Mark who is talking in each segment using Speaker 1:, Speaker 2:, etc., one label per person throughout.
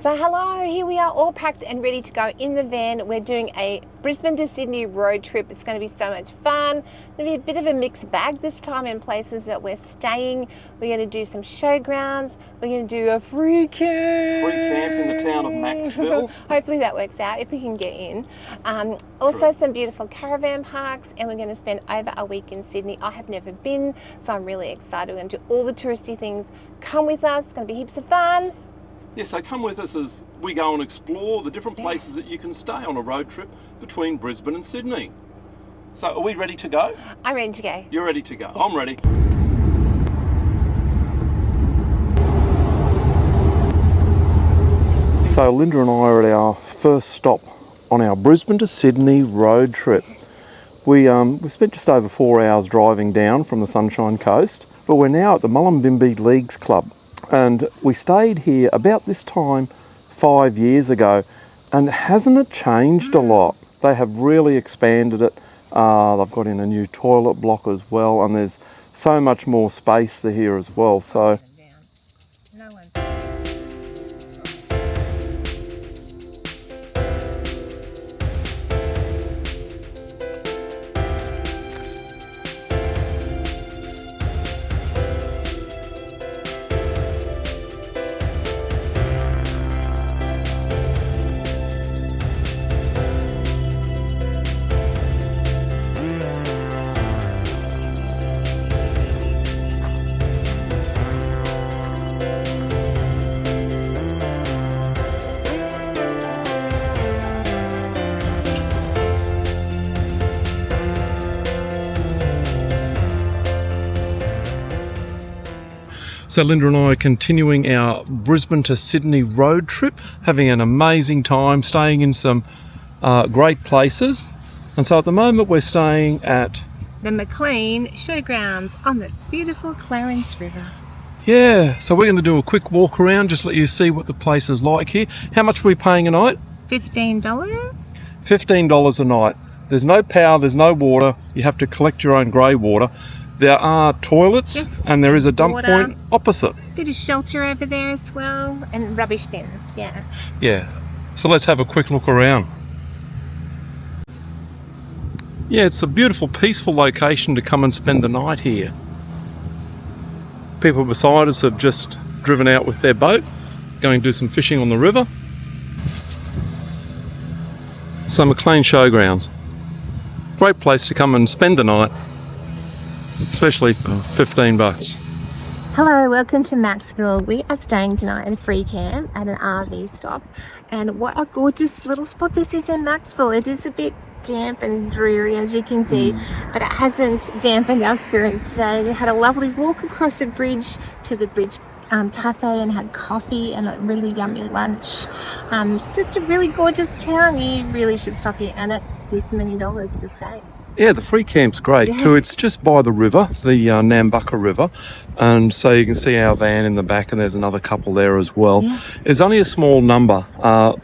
Speaker 1: So hello, here we are all packed and ready to go in the van. We're doing a Brisbane to Sydney road trip. It's going to be so much fun. It's going to be a bit of a mixed bag this time in places that we're staying. We're going to do some showgrounds. We're going to do a free camp.
Speaker 2: Free camp in the town of Macksville.
Speaker 1: Hopefully that works out if we can get in. Also some beautiful caravan parks, and we're going to spend over a week in Sydney. I have never been, so I'm really excited. We're going to do all the touristy things. Come with us. It's going to be heaps of fun.
Speaker 2: Yeah, so come with us as we go and explore the different places that you can stay on a road trip between Brisbane and Sydney. So are we ready to go?
Speaker 1: I'm ready to go.
Speaker 2: You're ready to go. Yes. I'm ready. So Linda and I are at our first stop on our Brisbane to Sydney road trip. We spent just over 4 hours driving down from the Sunshine Coast, but we're now at the Mullumbimby Leagues Club. And we stayed here about this time 5 years ago, and hasn't it changed a lot? They have really expanded it. They've got in a new toilet block as well, and there's so much more space here as well. So So Linda and I are continuing our Brisbane to Sydney road trip, having an amazing time, staying in some great places. And so at the moment we're staying at
Speaker 1: the McLean Showgrounds on the beautiful Clarence River.
Speaker 2: Yeah, so we're going to do a quick walk around, just let you see what the place is like here. How much are we paying a night?
Speaker 1: $15.
Speaker 2: $15 a night. There's no power, there's no water. You have to collect your own grey water. There are toilets, yes, and there is a dump point opposite.
Speaker 1: Bit of shelter over there as well, and rubbish bins, yeah.
Speaker 2: Yeah, so let's have a quick look around. Yeah, it's a beautiful, peaceful location to come and spend the night here. People beside us have just driven out with their boat, going to do some fishing on the river. So McLean Showgrounds, great place to come and spend the night, especially for $15.
Speaker 1: Hello, welcome to Macksville. We are staying tonight in free camp at an RV stop, and what a gorgeous little spot this is in Macksville. It is a bit damp and dreary, as you can see, but it hasn't dampened our spirits today. We had a lovely walk across the bridge to the bridge cafe and had coffee and a really yummy lunch. Just a really gorgeous town. You really should stop here, and it's this many dollars to stay.
Speaker 2: Yeah, the free camp's great too. It's just by the river, the Narrabeen River, and so you can see our van in the back, and there's another couple there as well. Yeah. There's only a small number.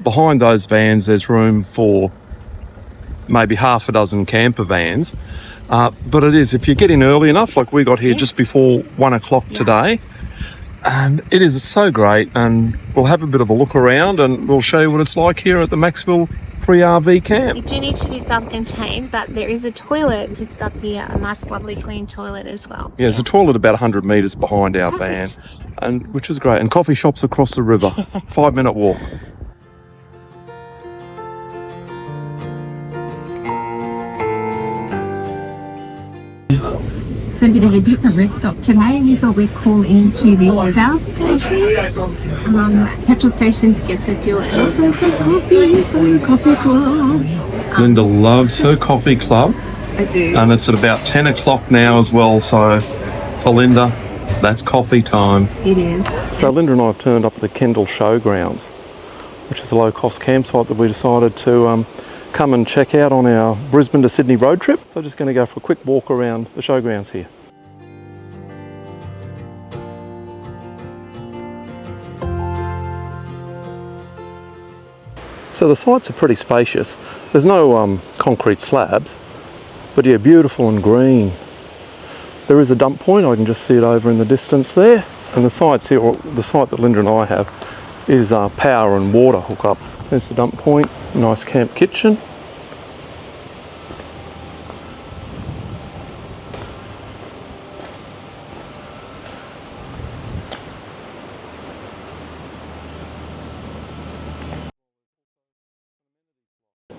Speaker 2: Behind those vans there's room for maybe half a dozen camper vans, but it is, if you get in early enough, like we got here just before 1 o'clock today, and it is so great. And we'll have a bit of a look around and we'll show you what it's like here at the Macksville free RV camp.
Speaker 1: You do need to be self-contained, but there is a toilet just up here, a nice lovely clean toilet as well.
Speaker 2: Yeah, there's a toilet about 100 metres behind our van, and which is great, and coffee shops across the river. 5-minute walk.
Speaker 1: So a bit of a different rest stop today. We thought we'd call into this Sth Kempsey petrol station to get some fuel and also some coffee for the coffee club.
Speaker 2: Linda loves her coffee club.
Speaker 1: I do.
Speaker 2: And it's at about 10 o'clock now as well, so for Linda, that's coffee time.
Speaker 1: It is.
Speaker 2: So Linda and I have turned up at the Kendall Showgrounds, which is a low-cost campsite that we decided to come and check out on our Brisbane to Sydney road trip. So just going to go for a quick walk around the showgrounds here. So the sites are pretty spacious. There's no concrete slabs, but yeah, beautiful and green. There is a dump point, I can just see it over in the distance there. And the sites here, or the site that Linda and I have, is power and water hookup. There's the dump point, nice camp kitchen.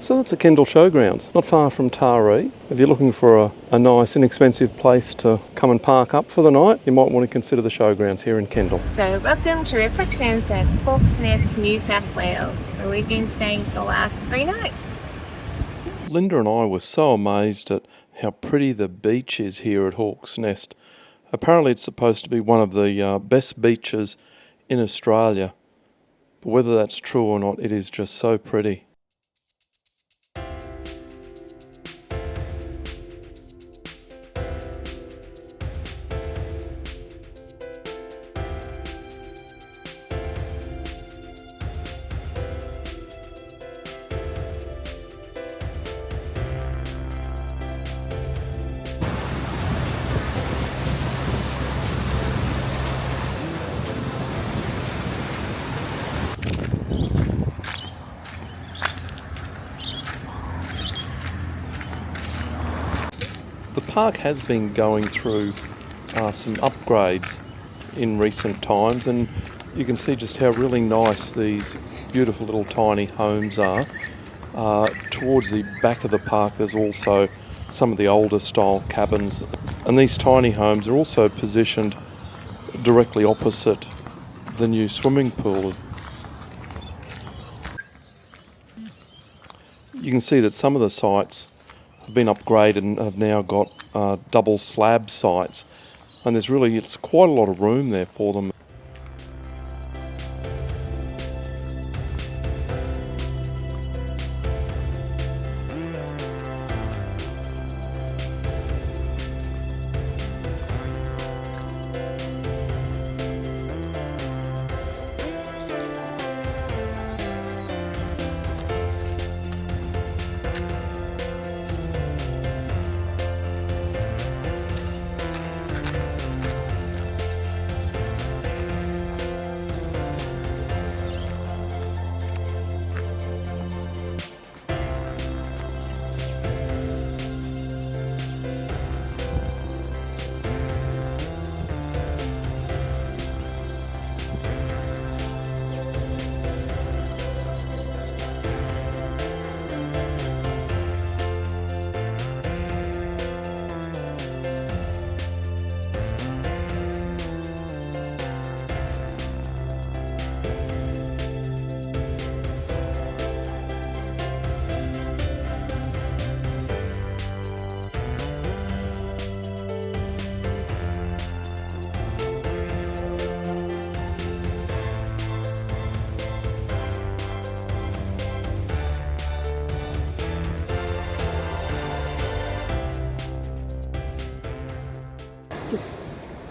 Speaker 2: So that's the Kendall Showgrounds, not far from Taree. If you're looking for a nice, inexpensive place to come and park up for the night, you might want to consider the Showgrounds here in Kendall.
Speaker 1: So welcome to Reflections at Hawke's Nest, New South Wales, where we've been staying for the last 3 nights.
Speaker 2: Linda and I were so amazed at how pretty the beach is here at Hawke's Nest. Apparently it's supposed to be one of the best beaches in Australia. But whether that's true or not, it is just so pretty. The park has been going through some upgrades in recent times, and you can see just how really nice these beautiful little tiny homes are. Towards the back of the park there's also some of the older style cabins, and these tiny homes are also positioned directly opposite the new swimming pool. You can see that some of the sites have been upgraded and have now got double slab sites, and it's quite a lot of room there for them.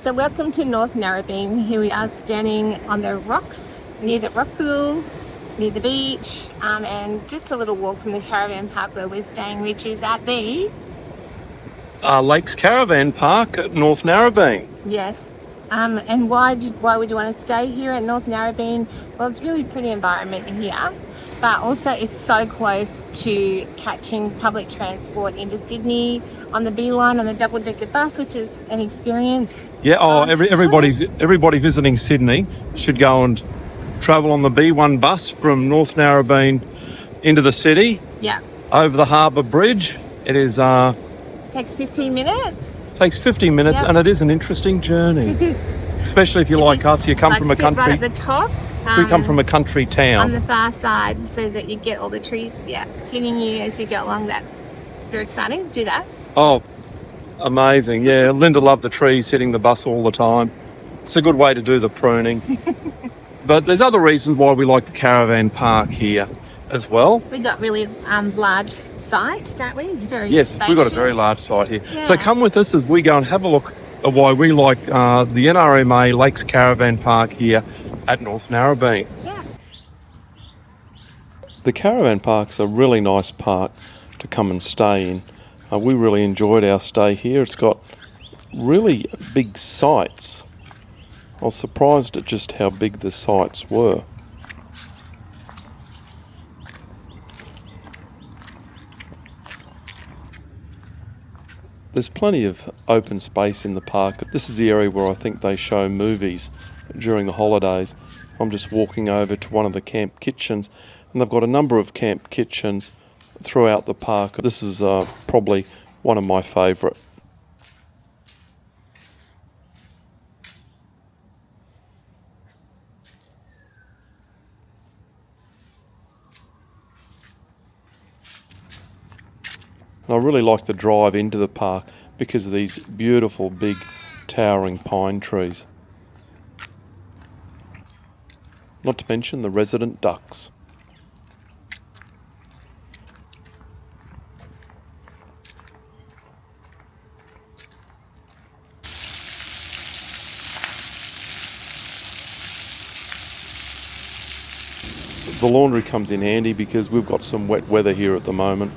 Speaker 1: So welcome to North Narrabeen. Here we are standing on the rocks near the rock pool, near the beach, and just a little walk from the caravan park where we're staying, which is at the
Speaker 2: Lakes Caravan Park at North Narrabeen.
Speaker 1: Yes. And why would you want to stay here at North Narrabeen? Well, it's really pretty environment here, but also it's so close to catching public transport into Sydney on the B line on the double-decker bus, which is an experience.
Speaker 2: Yeah, everybody visiting Sydney should go and travel on the B1 bus from North Narrabeen into the city.
Speaker 1: Yeah.
Speaker 2: Over the harbour bridge. It is
Speaker 1: Takes 15 minutes.
Speaker 2: Takes 15 minutes,
Speaker 1: Yep.
Speaker 2: and it is an interesting journey. Especially if you're like us, you come from a country.
Speaker 1: Right at the top.
Speaker 2: We come from a country town.
Speaker 1: On the far side, so that you get all the trees, hitting you as you go along. That very exciting. Do that.
Speaker 2: Oh, amazing. Yeah, Linda loved the trees hitting the bus all the time. It's a good way to do the pruning. But there's other reasons why we like the caravan park here as well.
Speaker 1: We've got really large site, don't we? It's very
Speaker 2: Yes,
Speaker 1: spacious.
Speaker 2: we've got a very large site here.
Speaker 1: Yeah.
Speaker 2: So come with us as we go and have a look at why we like the NRMA Lakes Caravan Park here at North Narrabeen.
Speaker 1: Yeah.
Speaker 2: The caravan park's a really nice park to come and stay in. We really enjoyed our stay here. It's got really big sites. I was surprised at just how big the sites were. There's plenty of open space in the park. This is the area where I think they show movies during the holidays. I'm just walking over to one of the camp kitchens, and they've got a number of camp kitchens throughout the park. This is probably one of my favourite. And I really like the drive into the park because of these beautiful big towering pine trees. Not to mention the resident ducks. The laundry comes in handy because we've got some wet weather here at the moment.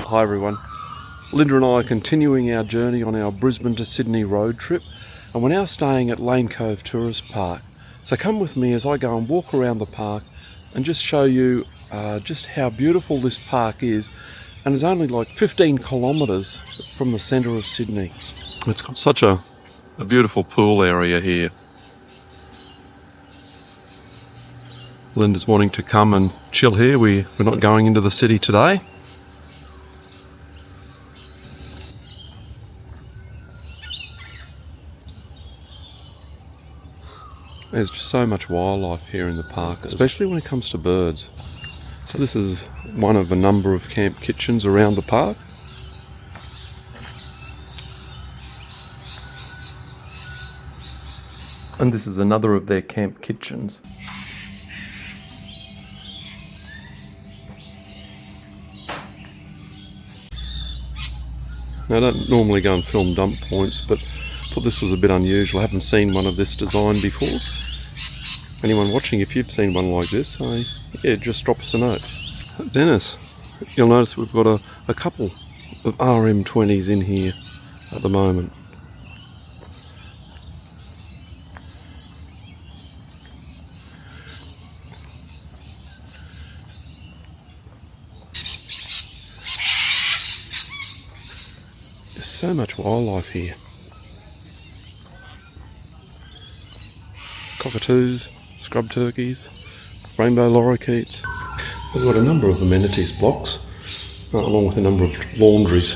Speaker 2: Hi everyone, Linda and I are continuing our journey on our Brisbane to Sydney road trip, and we're now staying at Lane Cove Tourist Park. So come with me as I go and walk around the park and just show you just how beautiful this park is, and it's only like 15 kilometres from the centre of Sydney. It's got such a beautiful pool area here. Linda's wanting to come and chill here. We're not going into the city today. There's just so much wildlife here in the park, especially when it comes to birds. So this is one of a number of camp kitchens around the park. And this is another of their camp kitchens. Now I don't normally go and film dump points, but I thought this was a bit unusual. I haven't seen one of this design before. Anyone watching, if you've seen one like this, yeah, just drop us a note. Dennis, you'll notice we've got a couple of RM20s in here at the moment. There's so much wildlife here. Cockatoos, scrub turkeys, rainbow lorikeets. We've got a number of amenities blocks, along with a number of laundries.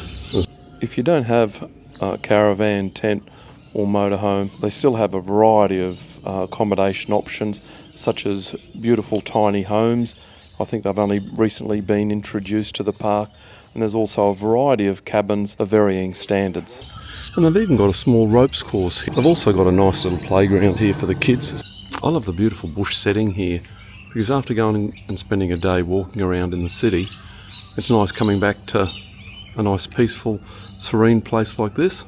Speaker 2: If you don't have a caravan, tent or motorhome, they still have a variety of accommodation options, such as beautiful tiny homes. I think they've only recently been introduced to the park, and there's also a variety of cabins of varying standards. And they've even got a small ropes course here. They've also got a nice little playground here for the kids. I love the beautiful bush setting here, because after going and spending a day walking around in the city, it's nice coming back to a nice peaceful, serene place like this.